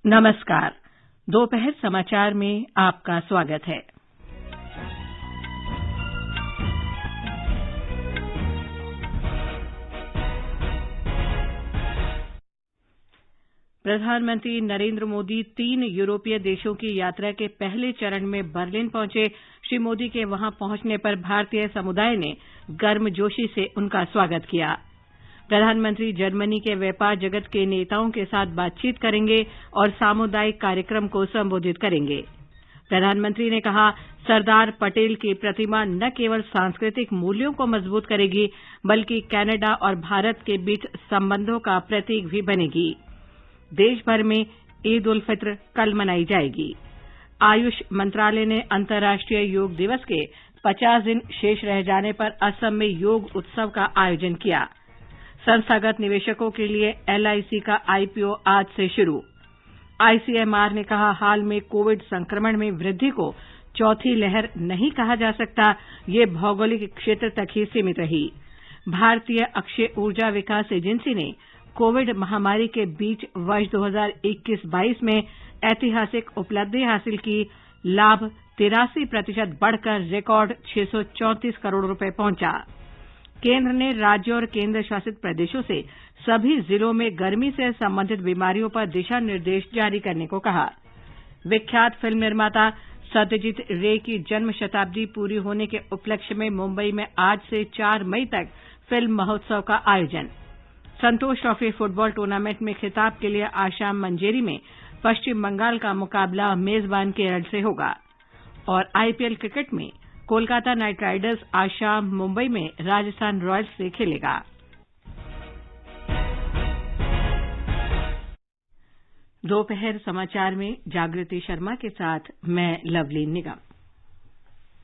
नमस्कार। दोपहर समाचार में आपका स्वागत है। प्रधानमंत्री नरेंद्र मोदी 3 यूरोपीय देशों की यात्रा के पहले चरण में बर्लिन पहुंचे। श्री मोदी के वहां पहुंचने पर भारतीय समुदाय ने गर्मजोशी से उनका स्वागत किया। प्रधानमंत्री जर्मनी के व्यापार जगत के नेताओं के साथ बातचीत करेंगे और सामुदायिक कार्यक्रम को संबोधित करेंगे। प्रधानमंत्री ने कहा, सरदार पटेल की प्रतिमा न केवल सांस्कृतिक मूल्यों को मजबूत करेगी, बल्कि कनाडा और भारत के बीच संबंधों का प्रतीक भी बनेगी। देश भर में ईद उल फित्र कल मनाई जाएगी। आयुष मंत्रालय ने अंतर्राष्ट्रीय योग दिवस के 50 दिन शेष रह जाने पर असम में योग उत्सव का आयोजन किया। संस्थागत निवेशकों के लिए LIC का IPO आज से शुरू। ICMR ने कहा, हाल में कोविड संक्रमण में वृद्धि को चौथी लहर नहीं कहा जा सकता, ये भौगोलिक क्षेत्र तक ही सीमित रही। भारतीय अक्षय ऊर्जा विकास एजेंसी ने कोविड महामारी के बीच वर्ष 2021-22 में ऐतिहासिक उपलब्धि हासिल की। लाभ 83% बढ़कर रिकॉर्ड 634 करोड़ रुपए पहुंचा। केंद्र ने राज्यों और केंद्र शासित प्रदेशों से सभी जिलों में गर्मी से संबंधित बीमारियों पर दिशा निर्देश जारी करने को कहा। विख्यात फिल्म निर्माता सत्यजीत रे की जन्म शताब्दी पूरी होने के उपलक्ष्य में मुंबई में आज से 4 मई तक फिल्म महोत्सव का आयोजन। संतोष ट्रॉफी फुटबॉल टूर्नामेंट में खिताब के लिए आज शाम मंजेरी में पश्चिम बंगाल का मुकाबला मेजबान केरल से होगा। और IPL क्रिकेट में कोलकाता नाइट राइडर्स आज शाम मुंबई में राजस्थान रॉयल्स से खेलेगा। दोपहर समाचार में जागृति शर्मा के साथ मैं लवलीन निगम।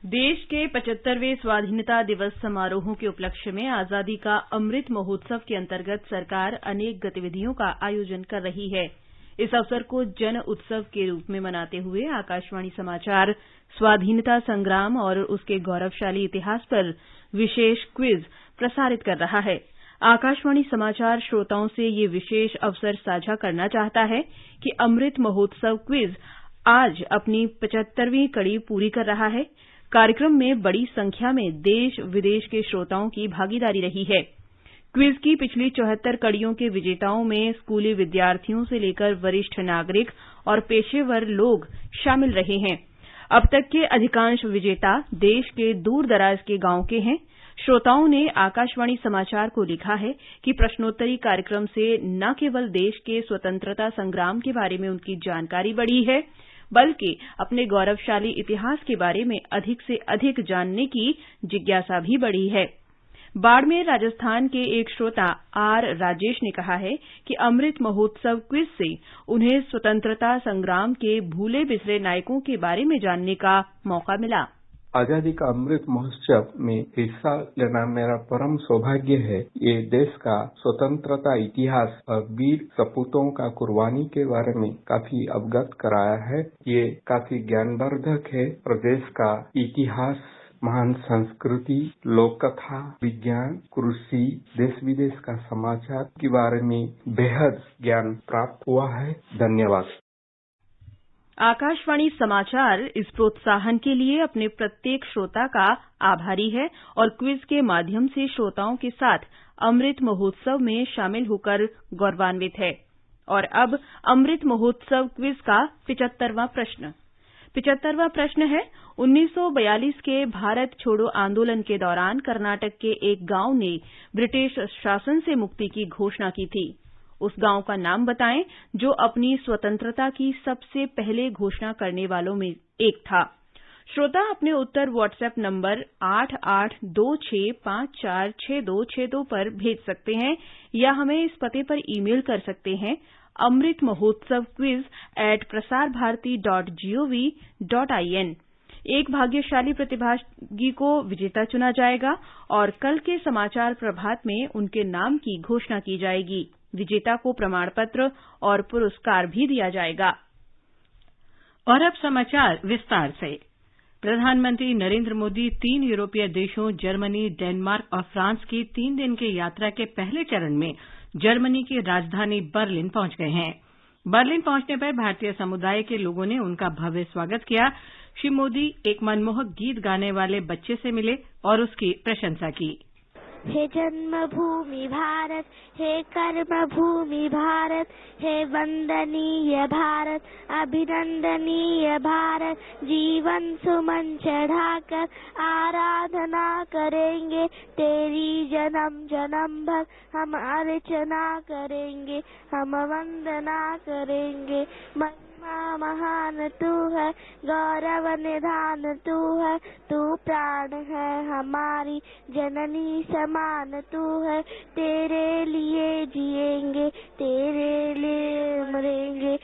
देश के 75वें स्वाधीनता दिवस समारोहों के उपलक्ष्य में आजादी का अमृत महोत्सव के अंतर्गत सरकार अनेक गतिविधियों का आयोजन कर रही है। इस अवसर को जन उत्सव के रूप में मनाते हुए आकाशवाणी समाचार स्वाधीनता संग्राम और उसके गौरवशाली इतिहास पर विशेष क्विज प्रसारित कर रहा है। आकाशवाणी समाचार श्रोताओं से ये विशेष अवसर साझा करना चाहता है कि अमृत महोत्सव क्विज आज अपनी 75वीं कड़ी पूरी कर रहा है। कार्यक्रम में बड़ी संख्या में देश विदेश के श्रोताओं की भागीदारी रही है। क्विज की पिछली 74 कड़ियों के विजेताओं में स्कूली विद्यार्थियों से लेकर वरिष्ठ नागरिक और पेशेवर लोग शामिल रहे हैं। अब तक के अधिकांश विजेता देश के दूर दराज के गांव के हैं। श्रोताओं ने आकाशवाणी समाचार को लिखा है कि प्रश्नोत्तरी कार्यक्रम से न केवल देश के स्वतंत्रता संग्राम के बारे में उनकी जानकारी बढ़ी है, बल्कि अपने गौरवशाली इतिहास के बारे में अधिक से अधिक जानने की जिज्ञासा भी बढ़ी है। बाड़मेर राजस्थान के एक श्रोता R राजेश ने कहा है कि अमृत महोत्सव क्विज से उन्हें स्वतंत्रता संग्राम के भूले बिसरे नायकों के बारे में जानने का मौका मिला। आजादी का अमृत महोत्सव में हिस्सा लेना मेरा परम सौभाग्य है। ये देश का स्वतंत्रता इतिहास और वीर सपूतों का कुर्बानी के बारे में काफी अवगत कराया है। ये काफी ज्ञानवर्धक है। प्रदेश का इतिहास, महान संस्कृति, लोक कथा, विज्ञान, कृषि, देश विदेश का समाचार के बारे में बेहद ज्ञान प्राप्त हुआ है। धन्यवाद। आकाशवाणी समाचार इस प्रोत्साहन के लिए अपने प्रत्येक श्रोता का आभारी है और क्विज के माध्यम से श्रोताओं के साथ अमृत महोत्सव में शामिल होकर गौरवान्वित है। और अब अमृत महोत्सव क्विज का 75वां प्रश्न। 75वां प्रश्न है, 1942 के भारत छोड़ो आंदोलन के दौरान कर्नाटक के एक गांव ने ब्रिटिश शासन से मुक्ति की घोषणा की थी। उस गांव का नाम बताएं जो अपनी स्वतंत्रता की सबसे पहले घोषणा करने वालों में एक था। श्रोता अपने उत्तर व्हाट्सएप नंबर 8826546262 पर भेज सकते हैं या हमें इस पते पर ईमेल कर सकते हैं amritmahotsavquiz@prasarbharati.gov.in। एक भाग्यशाली प्रतिभागी को विजेता चुना जाएगा और कल के समाचार प्रभात में उनके नाम की घोषणा की जाएगी। विजेता को प्रमाण पत्र और पुरस्कार भी दिया जाएगा। और अब समाचार विस्तार से। प्रधानमंत्री नरेंद्र मोदी 3 यूरोपीय देशों जर्मनी, डेनमार्क और फ्रांस की 3 दिन की यात्रा के पहले चरण में जर्मनी की राजधानी बर्लिन पहुंच गए हैं। बर्लिन पहुंचने पर भारतीय समुदाय के लोगों ने उनका भव्य स्वागत किया। श्री मोदी एक मनमोहक गीत गाने वाले बच्चे से मिले और उसकी प्रशंसा की। हे जन्मभूमि भारत, हे कर्मभूमि भारत, हे वंदनीय भारत, अभिनंदनीय भारत, जीवन सुमन चढ़ाकर आराधना करेंगे तेरी जन्म जन्म भर हम अर्चना करेंगे, हम वंदना करेंगे। महान तू है, गौरव निधान तू है, तू प्राण है हमारी जननी समान तू है, तेरे लिए जिएंगे, तेरे लिए मरेंगे।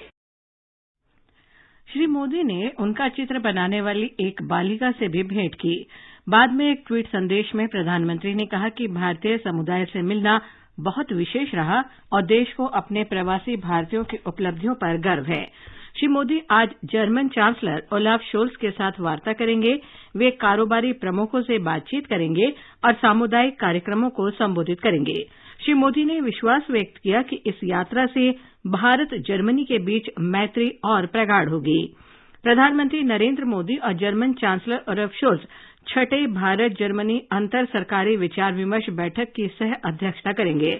श्री मोदी ने उनका चित्र बनाने वाली एक बालिका से भी भेंट की। बाद में एक ट्वीट संदेश में प्रधानमंत्री ने कहा कि भारतीय समुदाय से मिलना बहुत विशेष रहा और देश को अपने प्रवासी भारतीयों की उपलब्धियों पर गर्व है। श्री मोदी आज जर्मन चांसलर ओलाफ शोल्स के साथ वार्ता करेंगे। वे कारोबारी प्रमुखों से बातचीत करेंगे और सामुदायिक कार्यक्रमों को संबोधित करेंगे। श्री मोदी ने विश्वास व्यक्त किया कि इस यात्रा से भारत जर्मनी के बीच मैत्री और प्रगाढ़ होगी। प्रधानमंत्री नरेंद्र मोदी और जर्मन चांसलर ओलाफ शोल्स छठे भारत जर्मनी अंतर सरकारी विचार विमर्श बैठक की सह अध्यक्षता करेंगे।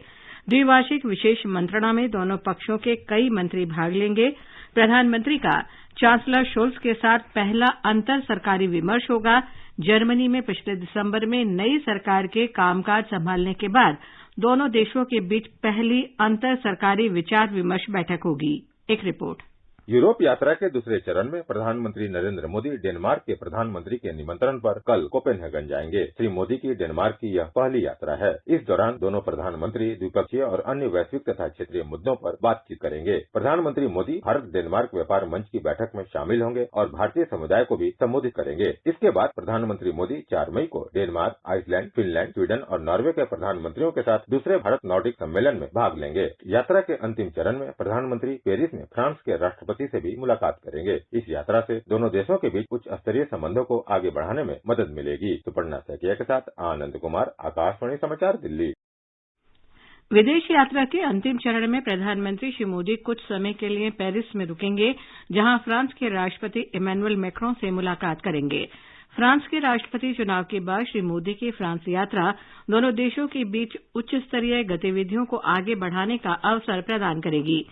द्विवार्षिक विशेष मंत्रणा में दोनों पक्षों के कई मंत्री भाग लेंगे। प्रधानमंत्री का चांसलर शोल्स के साथ पहला अंतर सरकारी विमर्श होगा। जर्मनी में पिछले दिसंबर में नई सरकार के कामकाज संभालने के बाद दोनों देशों के बीच पहली अंतर सरकारी विचार विमर्श बैठक होगी। एक रिपोर्ट। यूरोप यात्रा के दूसरे चरण में प्रधानमंत्री नरेंद्र मोदी डेनमार्क के प्रधानमंत्री के निमंत्रण पर कल कोपेनहेगन जाएंगे। श्री मोदी की डेनमार्क की यह पहली यात्रा है। इस दौरान दोनों प्रधानमंत्री द्विपक्षीय और अन्य वैश्विक तथा क्षेत्रीय मुद्दों पर बातचीत करेंगे। प्रधानमंत्री मोदी भारत डेनमार्क व्यापार मंच की बैठक में शामिल होंगे और भारतीय समुदाय को भी संबोधित करेंगे। इसके बाद प्रधानमंत्री मोदी 4 मई को डेनमार्क, आइसलैंड, फिनलैंड, स्वीडन और नॉर्वे के प्रधानमंत्रियों के साथ दूसरे भारत नॉर्डिक सम्मेलन में भाग लेंगे। यात्रा के अंतिम चरण में प्रधानमंत्री पेरिस में फ्रांस के राष्ट्रपति से भी मुलाकात करेंगे। इस यात्रा से दोनों देशों के बीच उच्च स्तरीय संबंधों को आगे बढ़ाने में मदद मिलेगी। सुपर्णा सैकिया के साथ आनंद कुमार, आकाशवाणी समाचार, दिल्ली। विदेश यात्रा के अंतिम चरण में प्रधानमंत्री श्री मोदी कुछ समय के लिए पेरिस में रुकेंगे, जहां फ्रांस के राष्ट्रपति इमैनुअल मैक्रों से मुलाकात करेंगे। फ्रांस के राष्ट्रपति चुनाव के बाद श्री मोदी की फ्रांस यात्रा दोनों देशों के बीच उच्च स्तरीय गतिविधियों को आगे बढ़ाने का अवसर प्रदान करेगी।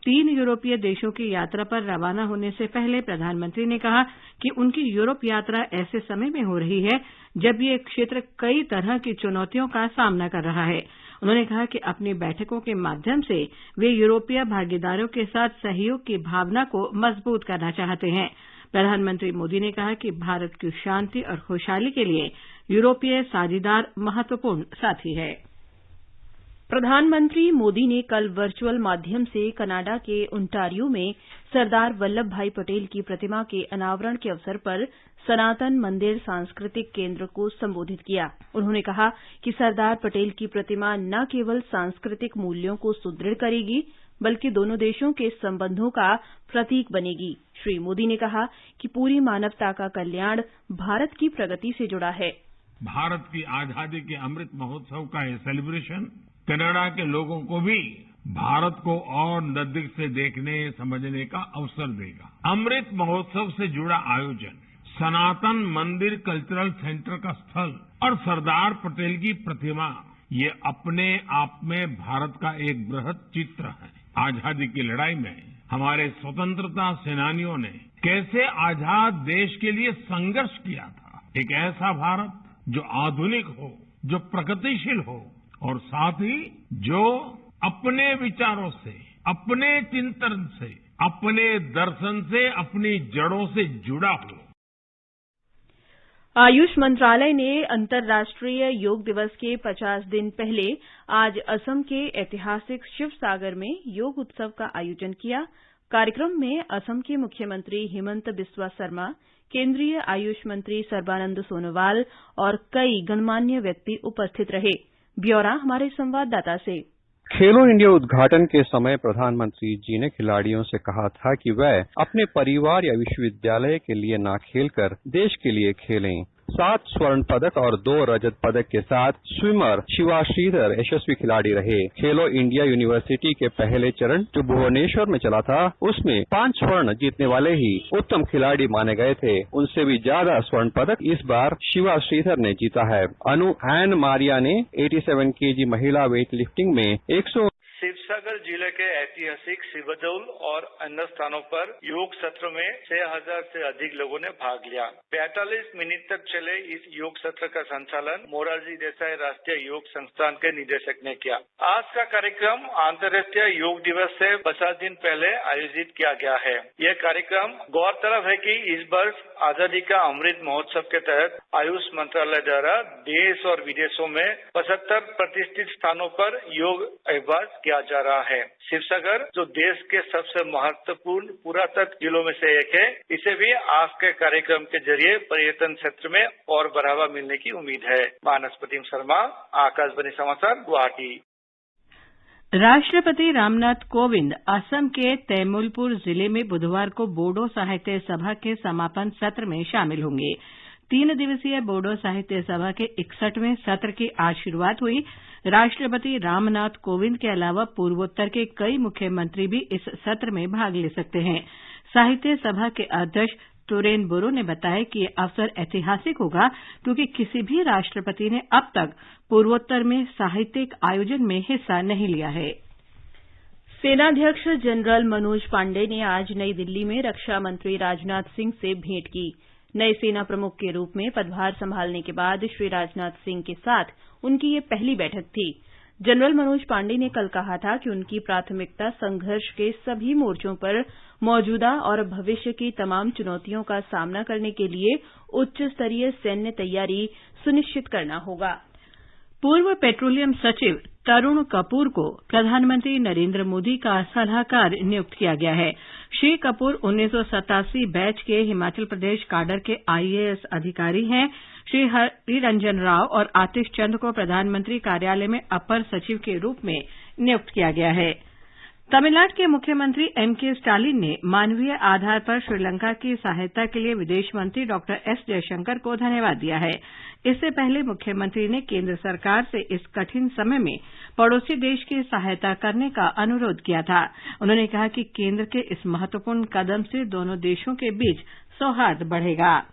3 यूरोपीय देशों की यात्रा पर रवाना होने से पहले प्रधानमंत्री ने कहा कि उनकी यूरोप यात्रा ऐसे समय में हो रही है जब ये क्षेत्र कई तरह की चुनौतियों का सामना कर रहा है। उन्होंने कहा कि अपनी बैठकों के माध्यम से वे यूरोपीय भागीदारों के साथ सहयोग की भावना को मजबूत करना चाहते हैं। प्रधानमंत्री मोदी ने कहा कि भारत की शांति और खुशहाली के लिए यूरोपीय साझेदार महत्वपूर्ण साथी है। प्रधानमंत्री मोदी ने कल वर्चुअल माध्यम से कनाडा के ओंटारियो में सरदार वल्लभ भाई पटेल की प्रतिमा के अनावरण के अवसर पर सनातन मंदिर सांस्कृतिक केंद्र को संबोधित किया। उन्होंने कहा कि सरदार पटेल की प्रतिमा न केवल सांस्कृतिक मूल्यों को सुदृढ़ करेगी, बल्कि दोनों देशों के संबंधों का प्रतीक बनेगी। श्री मोदी ने कहा कि पूरी मानवता का कल्याण भारत की प्रगति से जुड़ा है। भारत की आजादी के अमृत महोत्सव का ये सेलिब्रेशन कनाडा के लोगों को भी भारत को और नजदीक से देखने समझने का अवसर देगा। अमृत महोत्सव से जुड़ा आयोजन, सनातन मंदिर कल्चरल सेंटर का स्थल और सरदार पटेल की प्रतिमा, ये अपने आप में भारत का एक बृहद चित्र है। आजादी की लड़ाई में हमारे स्वतंत्रता सेनानियों ने कैसे आजाद देश के लिए संघर्ष किया था। एक ऐसा भारत जो आधुनिक हो, जो प्रगतिशील हो और साथ ही जो अपने विचारों से, अपने चिंतन से, अपने दर्शन से, अपनी जड़ों से जुड़ा हो। आयुष मंत्रालय ने अंतर्राष्ट्रीय योग दिवस के 50 दिन पहले आज असम के ऐतिहासिक शिवसागर में योग उत्सव का आयोजन किया। कार्यक्रम में असम के मुख्यमंत्री हिमंत बिस्वा शर्मा, केंद्रीय आयुष मंत्री सर्बानंद सोनोवाल और कई गणमान्य व्यक्ति उपस्थित रहे। ब्यौरा हमारे संवाददाता से। खेलो इंडिया उद्घाटन के समय प्रधानमंत्री जी ने खिलाड़ियों से कहा था कि वह अपने परिवार या विश्वविद्यालय के लिए न खेलकर देश के लिए खेलें। 7 स्वर्ण पदक और 2 रजत पदक के साथ स्विमर शिवा श्रीधर यशस्वी खिलाड़ी रहे। खेलो इंडिया यूनिवर्सिटी के पहले चरण जो भुवनेश्वर में चला था, उसमें 5 स्वर्ण जीतने वाले ही उत्तम खिलाड़ी माने गए थे। उनसे भी ज्यादा स्वर्ण पदक इस बार शिवा श्रीधर ने जीता है। अनु एन मारिया ने 87 केजी महिला वेट लिफ्टिंग में 100 शिवसागर जिले के ऐतिहासिक शिवदौल और अन्य स्थानों पर योग सत्र में 6000 से अधिक लोगों ने भाग लिया। 45 मिनट तक चले इस योग सत्र का संचालन मोरारजी देसाई राष्ट्रीय योग संस्थान के निदेशक ने किया। आज का कार्यक्रम अंतर्राष्ट्रीय योग दिवस से 50 दिन पहले आयोजित किया गया है। यह कार्यक्रम गौरतलब है कि इस वर्ष आजादी का अमृत महोत्सव के तहत आयुष मंत्रालय द्वारा देश और विदेशों में 75 प्रतिष्ठित स्थानों पर योग अभ्यास किया जा रहा है। शिवसागर जो देश के सबसे महत्वपूर्ण पुरातत्व जिलों में से एक है, इसे भी आज के कार्यक्रम के जरिए पर्यटन क्षेत्र में और बढ़ावा मिलने की उम्मीद है। मानस प्रतिम शर्मा, आकाशवाणी समाचार, गुवाहाटी। राष्ट्रपति रामनाथ कोविंद असम के तैमूलपुर जिले में बुधवार को बोडो साहित्य सभा के समापन सत्र में शामिल होंगे। 3 दिवसीय बोडो साहित्य सभा के 61वें सत्र की आज शुरुआत हुई। राष्ट्रपति रामनाथ कोविंद के अलावा पूर्वोत्तर के कई मुख्यमंत्री भी इस सत्र में भाग ले सकते हैं। साहित्य सभा के अध्यक्ष तुरेन बोरो ने बताया कि यह अवसर ऐतिहासिक होगा क्योंकि किसी भी राष्ट्रपति ने अब तक पूर्वोत्तर में साहित्यिक आयोजन में हिस्सा नहीं लिया है। सेनाध्यक्ष जनरल मनोज पांडे ने आज नई दिल्ली में रक्षा मंत्री राजनाथ सिंह से भेंट की। नए सेना प्रमुख के रूप में पदभार संभालने के बाद श्री राजनाथ सिंह के साथ उनकी ये पहली बैठक थी। जनरल मनोज पांडे ने कल कहा था कि उनकी प्राथमिकता संघर्ष के सभी मोर्चों पर मौजूदा और भविष्य की तमाम चुनौतियों का सामना करने के लिए उच्च स्तरीय सैन्य तैयारी सुनिश्चित करना होगा। पूर्व पेट्रोलियम सचिव तरुण कपूर को प्रधानमंत्री नरेंद्र मोदी का सलाहकार नियुक्त किया गया है। श्री कपूर 1987 बैच के हिमाचल प्रदेश काडर के आईएएस अधिकारी हैं। श्री हरिरंजन राव और आतिश चंद को प्रधानमंत्री कार्यालय में अपर सचिव के रूप में नियुक्त किया गया है। तमिलनाडु के मुख्यमंत्री एमके स्टालिन ने मानवीय आधार पर श्रीलंका की सहायता के लिए विदेश मंत्री डॉक्टर एस जयशंकर को धन्यवाद दिया है। इससे पहले मुख्यमंत्री ने केंद्र सरकार से इस कठिन समय में पड़ोसी देश की सहायता करने का अनुरोध किया था। उन्होंने कहा कि केंद्र के इस महत्वपूर्ण कदम से दोनों देशों के बीच सौहार्द बढ़ेगा।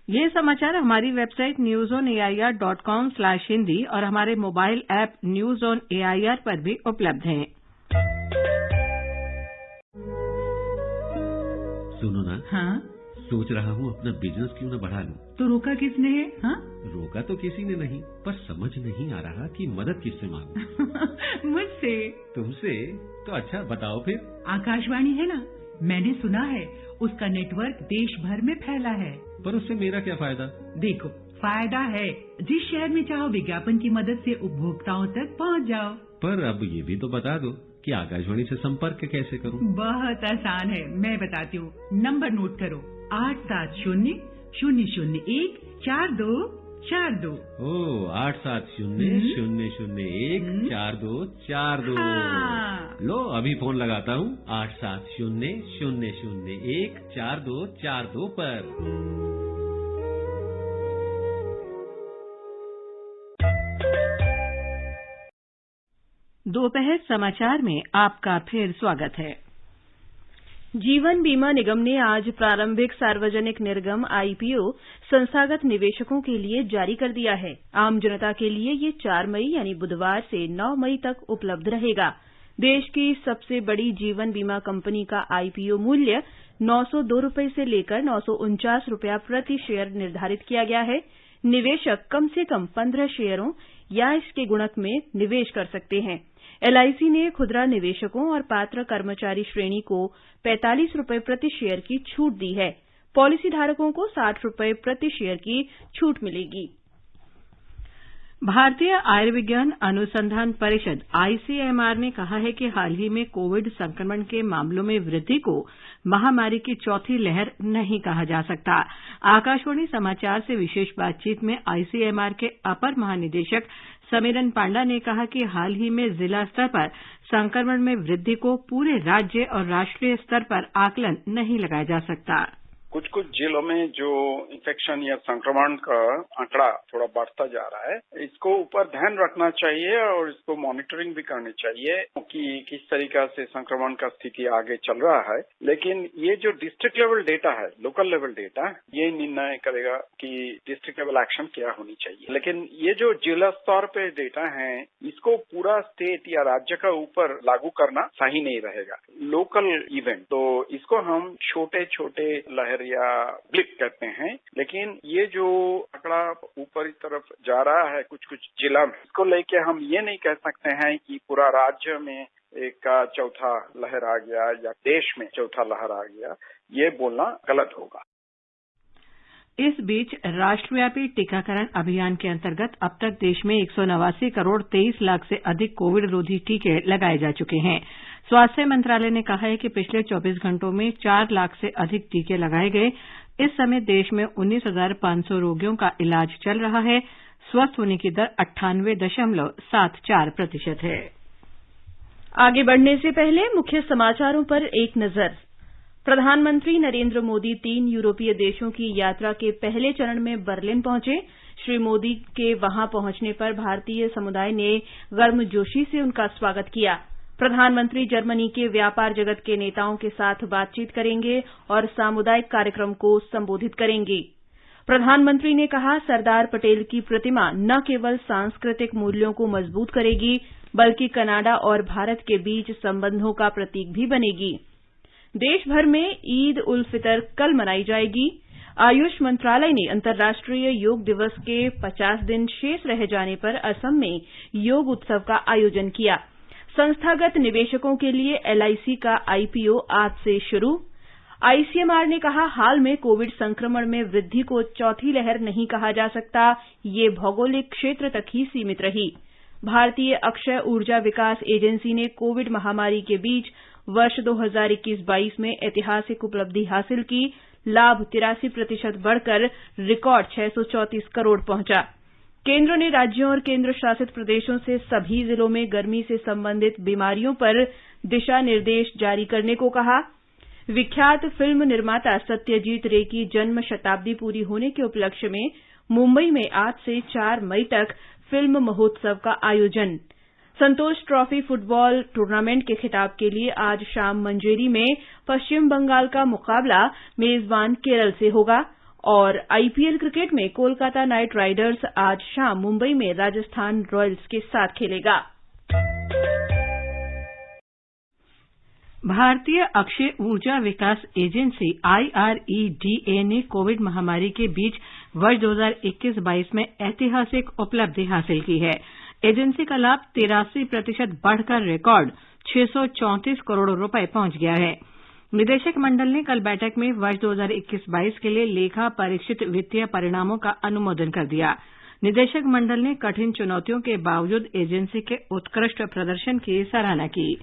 ये समाचार हमारी वेबसाइट newsonair.com/hindi और हमारे mobile app news on AIR पर भी उपलब्ध हैं। सुनो ना। हाँ? सोच रहा हूँ अपना बिजनेस क्यों न बढ़ा लूं। तो रोका किसने है? हाँ? रोका तो किसी ने नहीं, पर समझ नहीं आ रहा कि मदद किससे मांगूं। मुझसे। तुमसे? तो अच्छा बताओ फिर। आकाशवाणी है ना, मैंने सुना है उसका नेटवर्क देश भर में फैला है। पर उससे मेरा क्या फायदा? देखो, फायदा है। जिस शहर में चाहो विज्ञापन की मदद से उपभोक्ताओं तक पहुँच जाओ। पर अब ये भी तो बता दो कि आकाशवाणी से संपर्क कैसे करूं? बहुत आसान है, मैं बताती हूँ। नंबर नोट करो, 870-001-4242। ओ 870-001-4242। लो अभी फोन लगाता हूँ 870-001-4242 पर। दोपहर समाचार में आपका फिर स्वागत है। जीवन बीमा निगम ने आज प्रारंभिक सार्वजनिक निर्गम आईपीओ संस्थागत निवेशकों के लिए जारी कर दिया है। आम जनता के लिए ये 4 मई यानी बुधवार से 9 मई तक उपलब्ध रहेगा। देश की सबसे बड़ी जीवन बीमा कंपनी का आईपीओ मूल्य 902 रुपये से लेकर 949 रुपया प्रति शेयर निर्धारित किया गया है। निवेशक कम से कम 15 शेयरों या इसके गुणक में निवेश कर सकते हैं। एलआईसी ने खुदरा निवेशकों और पात्र कर्मचारी श्रेणी को 45 रुपये प्रति शेयर की छूट दी है। पॉलिसी धारकों को 60 रुपये प्रति शेयर की छूट मिलेगी। भारतीय आयुर्विज्ञान अनुसंधान परिषद आईसीएमआर ने कहा है कि हाल ही में कोविड संक्रमण के मामलों में वृद्धि को महामारी की चौथी लहर नहीं कहा जा सकता। आकाशवाणी समाचार से विशेष बातचीत में आईसीएमआर के अपर महानिदेशक समीरन पांडा ने कहा कि हाल ही में जिला स्तर पर संक्रमण में वृद्धि को पूरे राज्य और राष्ट्रीय स्तर पर आकलन नहीं लगाया जा सकता। कुछ जिलों में जो इन्फेक्शन या संक्रमण का आंकड़ा थोड़ा बढ़ता जा रहा है, इसको ऊपर ध्यान रखना चाहिए और इसको मॉनिटरिंग भी करनी चाहिए कि किस तरीका से संक्रमण का स्थिति आगे चल रहा है। लेकिन ये जो डिस्ट्रिक्ट लेवल डेटा है, लोकल लेवल डेटा, ये निर्णय करेगा कि डिस्ट्रिक्ट लेवल एक्शन क्या होनी चाहिए। लेकिन ये जो जिला स्तर पे डेटा है, इसको पूरा स्टेट या राज्य का ऊपर लागू करना सही नहीं रहेगा। लोकल इवेंट तो इसको हम छोटे छोटे लहर या ब्लिप कहते हैं, लेकिन ये जो आंकड़ा ऊपर की तरफ जा रहा है कुछ जिला में, इसको लेके हम ये नहीं कह सकते हैं कि पूरा राज्य में एक का चौथा लहर आ गया या देश में चौथा लहर आ गया, ये बोलना गलत होगा। इस बीच राष्ट्रव्यापी टीकाकरण अभियान के अंतर्गत अब तक देश में 189 करोड़ 23 लाख से अधिक कोविड रोधी टीके लगाए जा चुके हैं। स्वास्थ्य मंत्रालय ने कहा है कि पिछले 24 घंटों में 4 लाख से अधिक टीके लगाए गए। इस समय देश में 19,500 रोगियों का इलाज चल रहा है। स्वस्थ होने की दर 98.74% है। आगे बढ़ने से पहले मुख्य समाचारों पर एक नजर। प्रधानमंत्री नरेंद्र मोदी 3 यूरोपीय देशों की यात्रा के पहले चरण में बर्लिन पहुंचे। श्री मोदी के वहां पहुंचने पर भारतीय समुदाय ने गर्मजोशी से उनका स्वागत किया। प्रधानमंत्री जर्मनी के व्यापार जगत के नेताओं के साथ बातचीत करेंगे और सामुदायिक कार्यक्रम को संबोधित करेंगे। प्रधानमंत्री ने कहा, सरदार पटेल की प्रतिमा न केवल सांस्कृतिक मूल्यों को मजबूत करेगी, बल्कि कनाडा और भारत के बीच संबंधों का प्रतीक भी बनेगी। देश भर में ईद उल फितर कल मनाई जाएगी। आयुष मंत्रालय ने अंतर्राष्ट्रीय योग दिवस के 50 दिन शेष रह जाने पर असम में योग उत्सव का आयोजन किया। संस्थागत निवेशकों के लिए LIC का IPO आज से शुरू। ICMR ने कहा, हाल में कोविड संक्रमण में वृद्धि को चौथी लहर नहीं कहा जा सकता, ये भौगोलिक क्षेत्र तक ही सीमित रही। भारतीय अक्षय ऊर्जा विकास एजेंसी ने कोविड महामारी के बीच वर्ष 2021-22 में ऐतिहासिक उपलब्धि हासिल की। लाभ 83% बढ़कर रिकॉर्ड 634 करोड़ पहुंचा। केंद्र ने राज्यों और केंद्र शासित प्रदेशों से सभी जिलों में गर्मी से संबंधित बीमारियों पर दिशा निर्देश जारी करने को कहा। विख्यात फिल्म निर्माता सत्यजीत रे की जन्म शताब्दी पूरी होने के उपलक्ष्य में मुंबई में आज से 4 मई तक फिल्म महोत्सव का आयोजन। संतोष ट्रॉफी फुटबॉल टूर्नामेंट के खिताब के लिए आज शाम मंजेरी में पश्चिम बंगाल का मुकाबला मेजबान केरल से होगा। और IPL क्रिकेट में कोलकाता नाइट राइडर्स आज शाम मुंबई में राजस्थान रॉयल्स के साथ खेलेगा। भारतीय अक्षय ऊर्जा विकास एजेंसी IREDA ने कोविड महामारी के बीच वर्ष 2021-22 में ऐतिहासिक उपलब्धि हासिल की है। एजेंसी का लाभ 83% बढ़कर रिकॉर्ड 634 करोड़ रुपए पहुंच गया है। निदेशक मंडल ने कल बैठक में वर्ष 2021-22 के लिए लेखा परीक्षित वित्तीय परिणामों का अनुमोदन कर दिया। निदेशक मंडल ने कठिन चुनौतियों के बावजूद एजेंसी के उत्कृष्ट प्रदर्शन की सराहना की।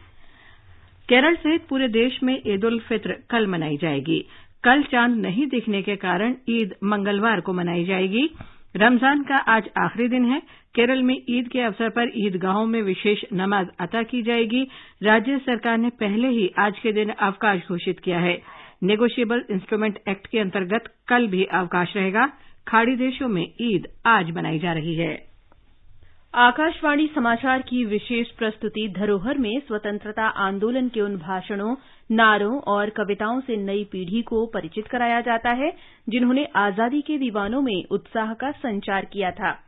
केरल सहित पूरे देश में ईद उल फित्र कल मनाई जाएगी। कल चांद नहीं दिखने के कारण ईद मंगलवार को मनाई जाएगी। रमजान का आज आखिरी दिन है। केरल में ईद के अवसर पर ईदगाहों में विशेष नमाज अता की जाएगी। राज्य सरकार ने पहले ही आज के दिन अवकाश घोषित किया है। नेगोशिएबल इंस्ट्रूमेंट एक्ट के अंतर्गत कल भी अवकाश रहेगा। खाड़ी देशों में ईद आज मनाई जा रही है। आकाशवाणी समाचार की विशेष प्रस्तुति धरोहर में स्वतंत्रता आंदोलन के उन भाषणों, नारों और कविताओं से नई पीढ़ी को परिचित कराया जाता है जिन्होंने आजादी के दीवानों में उत्साह का संचार किया था।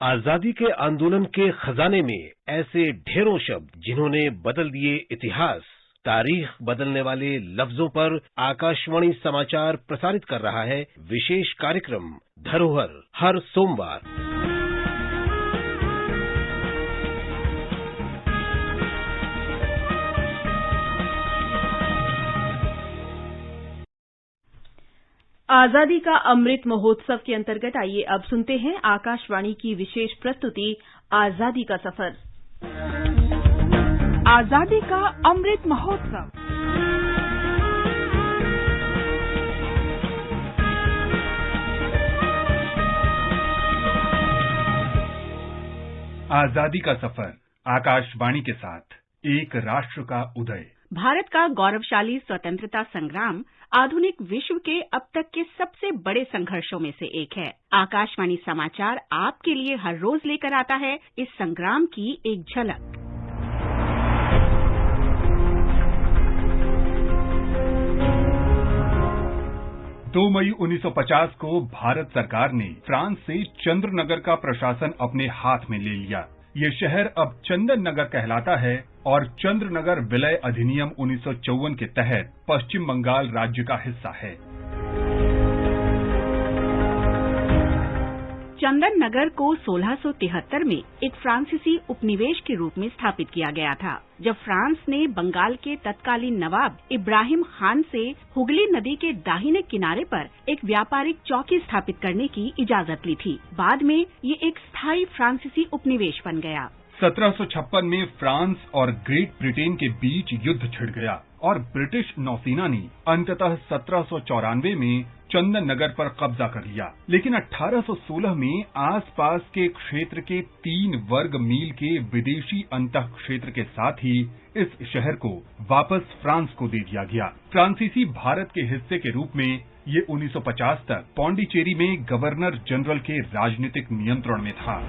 आजादी के आंदोलन के खजाने में ऐसे ढेरों शब्द जिन्होंने बदल दिए इतिहास। तारीख बदलने वाले लफ्जों पर आकाशवाणी समाचार प्रसारित कर रहा है विशेष कार्यक्रम धरोहर हर सोमवार। आजादी का अमृत महोत्सव के अंतर्गत आइए अब सुनते हैं आकाशवाणी की विशेष प्रस्तुति आजादी का सफर। आजादी का अमृत महोत्सव। आजादी का सफर, आकाशवाणी के साथ एक राष्ट्र का उदय। भारत का गौरवशाली स्वतंत्रता संग्राम आधुनिक विश्व के अब तक के सबसे बड़े संघर्षों में से एक है। आकाशवाणी समाचार आपके लिए हर रोज लेकर आता है इस संग्राम की एक झलक। दो मई 1950 को भारत सरकार ने फ्रांस से चंद्रनगर का प्रशासन अपने हाथ में ले लिया। ये शहर अब चंदन नगर कहलाता है और चंद्रनगर विलय अधिनियम 1954 के तहत पश्चिम बंगाल राज्य का हिस्सा है। चंदन नगर को 1673 में एक फ्रांसीसी उपनिवेश के रूप में स्थापित किया गया था, जब फ्रांस ने बंगाल के तत्कालीन नवाब इब्राहिम खान से हुगली नदी के दाहिने किनारे पर एक व्यापारिक चौकी स्थापित करने की इजाजत ली थी। बाद में ये एक स्थायी फ्रांसीसी उपनिवेश बन गया। 1756 में फ्रांस और ग्रेट ब्रिटेन के बीच युद्ध छिड़ गया और ब्रिटिश नौसेना ने अंततः 1794 में चंदन नगर पर कब्जा कर लिया। लेकिन 1816 में आसपास के क्षेत्र के 3 वर्ग मील के विदेशी अंतः क्षेत्र के साथ ही इस शहर को वापस फ्रांस को दे दिया गया। फ्रांसीसी भारत के हिस्से के रूप में ये 1950 तक पौंडीचेरी में गवर्नर जनरल के राजनीतिक नियंत्रण में था।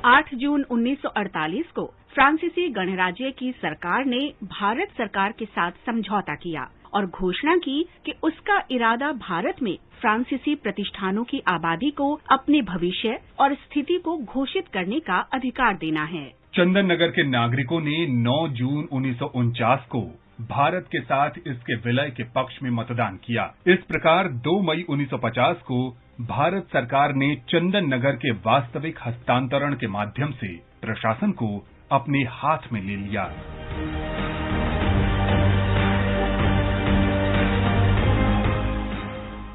8 जून 1948 को फ्रांसीसी गणराज्य की सरकार ने भारत सरकार के साथ समझौता किया और घोषणा की कि उसका इरादा भारत में फ्रांसीसी प्रतिष्ठानों की आबादी को अपने भविष्य और स्थिति को घोषित करने का अधिकार देना है। चंदन नगर के नागरिकों ने 9 जून 1949 को भारत के साथ इसके विलय के पक्ष में मतदान किया। इस प्रकार 2 मई 1950 को भारत सरकार ने चंदन नगर के वास्तविक हस्तांतरण के माध्यम से प्रशासन को अपने हाथ में ले लिया।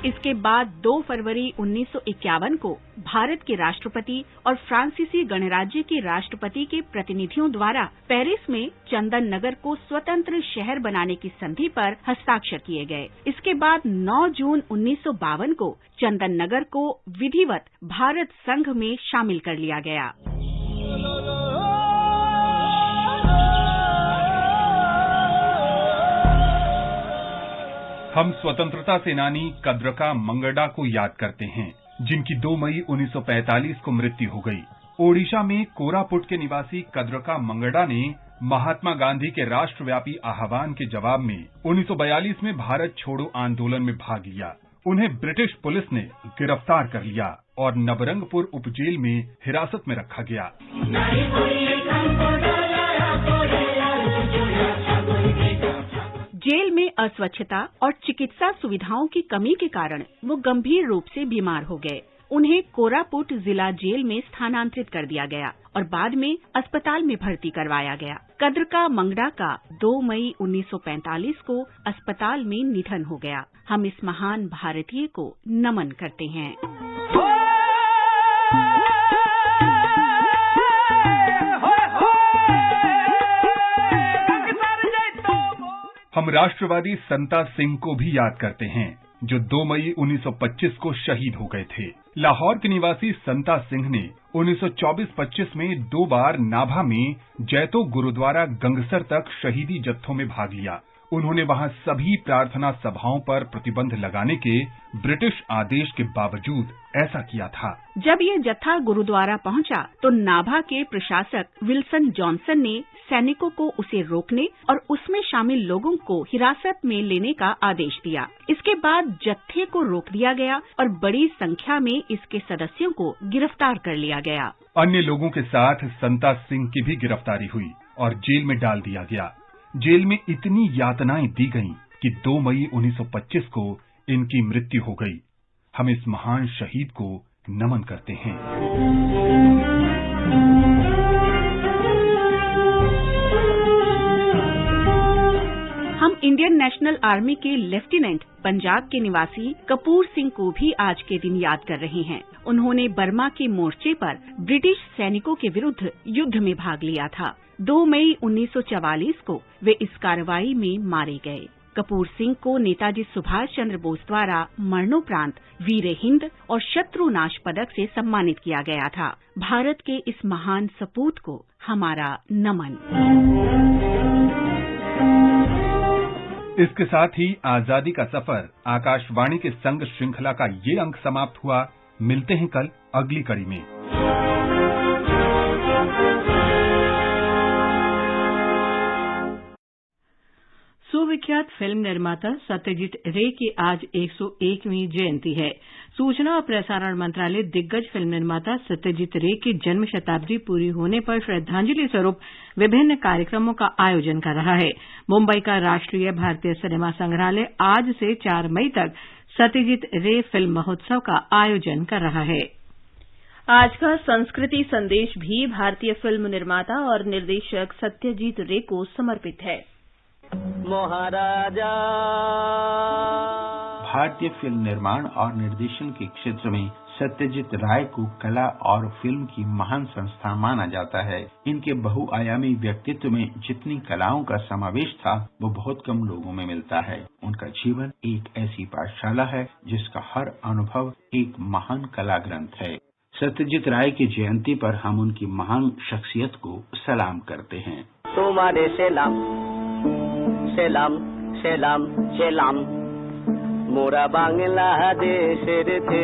इसके बाद 2 फरवरी 1951 को भारत के राष्ट्रपति और फ्रांसीसी गणराज्य के राष्ट्रपति के प्रतिनिधियों द्वारा पेरिस में चंदन नगर को स्वतंत्र शहर बनाने की संधि पर हस्ताक्षर किए गए। इसके बाद 9 जून 1952 को चंदन नगर को विधिवत भारत संघ में शामिल कर लिया गया। हम स्वतंत्रता सेनानी कद्रका मंगडा को याद करते हैं, जिनकी 2 मई 1945 को मृत्यु हो गई। ओडिशा में कोरापुट के निवासी कद्रका मंगडा ने महात्मा गांधी के राष्ट्रव्यापी आह्वान के जवाब में 1942 में भारत छोड़ो आंदोलन में भाग लिया। उन्हें ब्रिटिश पुलिस ने गिरफ्तार कर लिया और नवरंगपुर उपजेल में हिरासत में रखा गया। जेल में अस्वच्छता और चिकित्सा सुविधाओं की कमी के कारण वो गंभीर रूप से बीमार हो गए। उन्हें कोरापुट जिला जेल में स्थानांतरित कर दिया गया और बाद में अस्पताल में भर्ती करवाया गया। कद्रका मंगडा का 2 मई 1945 को अस्पताल में निधन हो गया। हम इस महान भारतीय को नमन करते हैं। हम राष्ट्रवादी संता सिंह को भी याद करते हैं, जो 2 मई 1925 को शहीद हो गए थे। लाहौर के निवासी संता सिंह ने 1924-25 में 2 बार नाभा में जैतो गुरुद्वारा गंगसर तक शहीदी जत्थों में भाग लिया। उन्होंने वहां सभी प्रार्थना सभाओं पर प्रतिबंध लगाने के ब्रिटिश आदेश के बावजूद ऐसा किया था। जब ये जत्था गुरुद्वारा पहुंचा तो नाभा के प्रशासक विल्सन जॉनसन ने सैनिकों को उसे रोकने और उसमें शामिल लोगों को हिरासत में लेने का आदेश दिया। इसके बाद जत्थे को रोक दिया गया और बड़ी संख्या में इसके सदस्यों को गिरफ्तार कर लिया गया। अन्य लोगों के साथ संता सिंह की भी गिरफ्तारी हुई और जेल में डाल दिया गया। जेल में इतनी यातनाएं दी गईं कि 2 मई 1925 को इनकी मृत्यु हो गई। हम इस महान शहीद को नमन करते हैं। हम इंडियन नेशनल आर्मी के लेफ्टिनेंट पंजाब के निवासी कपूर सिंह को भी आज के दिन याद कर रहे हैं। उन्होंने बर्मा के मोर्चे पर ब्रिटिश सैनिकों के विरुद्ध युद्ध में भाग लिया था। 2 मई 1944 को वे इस कार्रवाई में मारे गए। कपूर सिंह को नेताजी सुभाष चंद्र बोस द्वारा मरणोपरांत वीर हिंद और शत्रुनाश पदक से सम्मानित किया गया था। भारत के इस महान सपूत को हमारा नमन। इसके साथ ही आजादी का सफर आकाशवाणी के संग श्रृंखला का ये अंक समाप्त हुआ। मिलते हैं कल अगली कड़ी में। सुविख्यात फिल्म निर्माता सत्यजीत रे की आज 101वीं जयंती है। सूचना और प्रसारण मंत्रालय दिग्गज फिल्म निर्माता सत्यजीत रे की जन्म शताब्दी पूरी होने पर श्रद्धांजलि स्वरूप विभिन्न कार्यक्रमों का आयोजन कर रहा है। मुंबई का राष्ट्रीय भारतीय सिनेमा संग्रहालय आज से 4 मई तक सत्यजीत रे फिल्म महोत्सव का आयोजन कर रहा है। आज का संस्कृति संदेश भी भारतीय फिल्म निर्माता और निर्देशक सत्यजीत रे को समर्पित है। महाराजा भारतीय फिल्म निर्माण और निर्देशन के क्षेत्र में सत्यजीत राय को कला और फिल्म की महान संस्था माना जाता है। इनके बहुआयामी व्यक्तित्व में जितनी कलाओं का समावेश था वो बहुत कम लोगों में मिलता है। उनका जीवन एक ऐसी पाठशाला है जिसका हर अनुभव एक महान कला ग्रंथ है। सत्यजीत राय की जयंती पर हम उनकी महान शख्सियत को सलाम करते हैं। तुम्हारे सलाम सलाम सलाम सलाम मोरा बांग्लादेश थे।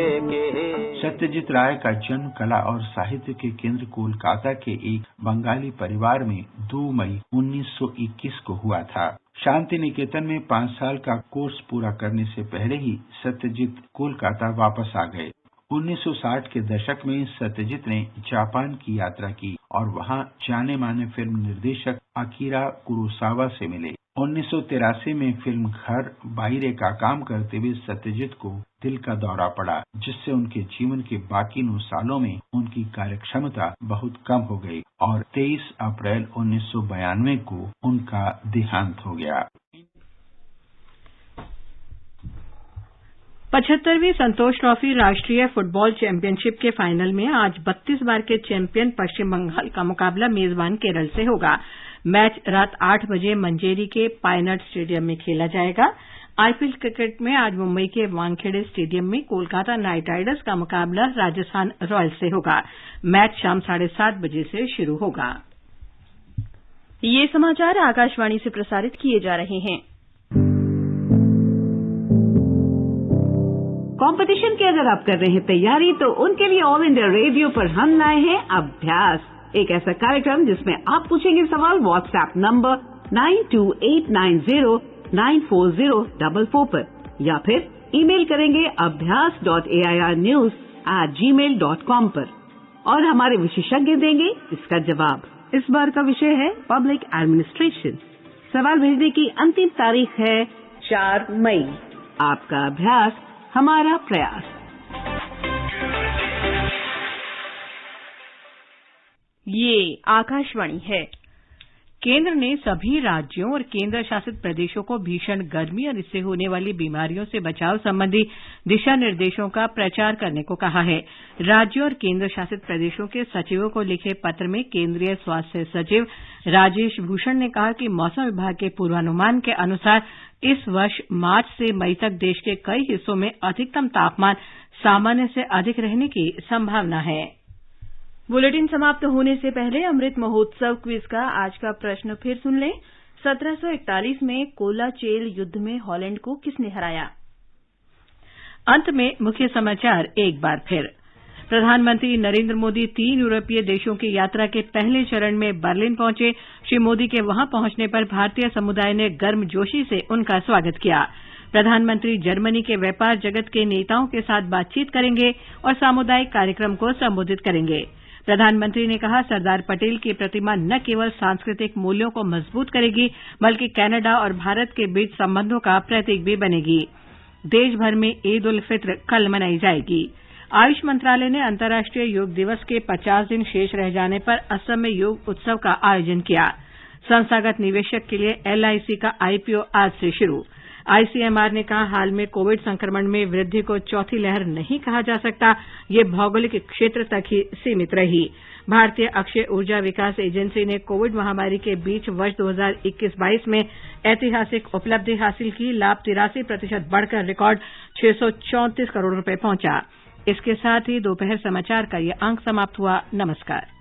सत्यजीत राय का जन्म कला और साहित्य के केंद्र कोलकाता के एक बंगाली परिवार में 2 मई 1921 को हुआ था। शांति निकेतन में 5 साल का कोर्स पूरा करने से पहले ही सत्यजीत कोलकाता वापस आ गए। 1960 के दशक में सत्यजीत ने जापान की यात्रा की और वहां जाने माने फिल्म निर्देशक अकीरा कुरोसावा से मिले। 1983 में फिल्म घर बाइरे का काम करते हुए सत्यजीत को दिल का दौरा पड़ा, जिससे उनके जीवन के बाकी 9 सालों में उनकी कार्यक्षमता बहुत कम हो गई और 23 अप्रैल 1992 को उनका देहांत हो गया। 75वीं संतोष ट्रॉफी राष्ट्रीय फुटबॉल चैंपियनशिप के फाइनल में आज 32 बार के चैंपियन पश्चिम बंगाल का मुकाबला मेजबान केरल से होगा। मैच रात 8 बजे मंजेरी के पायनट स्टेडियम में खेला जाएगा। आईपीएल क्रिकेट में आज मुंबई के वानखेड़े स्टेडियम में कोलकाता नाइट राइडर्स का मुकाबला राजस्थान रॉयल्स से होगा। मैच शाम 7:30 बजे से शुरू होगा। ये समाचार आकाशवाणी से प्रसारित किए जा रहे हैं। कंपटीशन की अगर आप कर रहे हैं तैयारी तो उनके लिए ऑल इंडिया रेडियो पर हम लाए हैं अभ्यास, एक ऐसा कार्यक्रम जिसमें आप पूछेंगे सवाल व्हाट्सएप नंबर 9289094044 पर या फिर ईमेल करेंगे abhyas.airnews@gmail.com पर और हमारे विशेषज्ञ देंगे इसका जवाब। इस बार का विषय है पब्लिक एडमिनिस्ट्रेशन। सवाल भेजने की अंतिम तारीख है 4 मई। आपका अभ्यास हमारा प्रयास। ये आकाशवाणी है। केंद्र ने सभी राज्यों और केंद्र शासित प्रदेशों को भीषण गर्मी और इससे होने वाली बीमारियों से बचाव संबंधी दिशा निर्देशों का प्रचार करने को कहा है। राज्यों और केंद्र शासित प्रदेशों के सचिवों को लिखे पत्र में केंद्रीय स्वास्थ्य सचिव राजेश भूषण ने कहा कि मौसम विभाग के पूर्वानुमान के अनुसार इस वर्ष मार्च से मई तक देश के कई हिस्सों में अधिकतम तापमान सामान्य से अधिक रहने की संभावना है। बुलेटिन समाप्त होने से पहले अमृत महोत्सव क्विज का आज का प्रश्न फिर सुन लें। 1741 में कोलाचेल युद्ध में हॉलैंड को किसने हराया? अंत में मुख्य समाचार एक बार फिर। प्रधानमंत्री नरेंद्र मोदी 3 यूरोपीय देशों की यात्रा के पहले चरण में बर्लिन पहुंचे। श्री मोदी के वहां पहुंचने पर भारतीय समुदाय ने गर्मजोशी से उनका स्वागत किया। प्रधानमंत्री जर्मनी के व्यापार जगत के नेताओं के साथ बातचीत करेंगे और सामुदायिक कार्यक्रम को संबोधित करेंगे। प्रधानमंत्री ने कहा, सरदार पटेल की प्रतिमा न केवल सांस्कृतिक मूल्यों को मजबूत करेगी बल्कि कनाडा और भारत के बीच संबंधों का प्रतीक भी बनेगी। देश भर में ईद उल फित्र कल मनाई जाएगी। आयुष मंत्रालय ने अंतर्राष्ट्रीय योग दिवस के 50 दिन शेष रह जाने पर असम में योग उत्सव का आयोजन किया। संस्थागत निवेशक के लिए एलआईसी का आईपीओ आज से शुरू। आईसीएमआर ने कहा, हाल में कोविड संक्रमण में वृद्धि को चौथी लहर नहीं कहा जा सकता, ये भौगोलिक क्षेत्र तक ही सीमित रही। भारतीय अक्षय ऊर्जा विकास एजेंसी ने कोविड महामारी के बीच वर्ष 2021-22 में ऐतिहासिक उपलब्धि हासिल की, लाभ 83% बढ़कर रिकॉर्ड 634 करोड़ रुपए पहुंचा। इसके साथ ही दोपहर समाचार का ये अंक समाप्त हुआ। नमस्कार।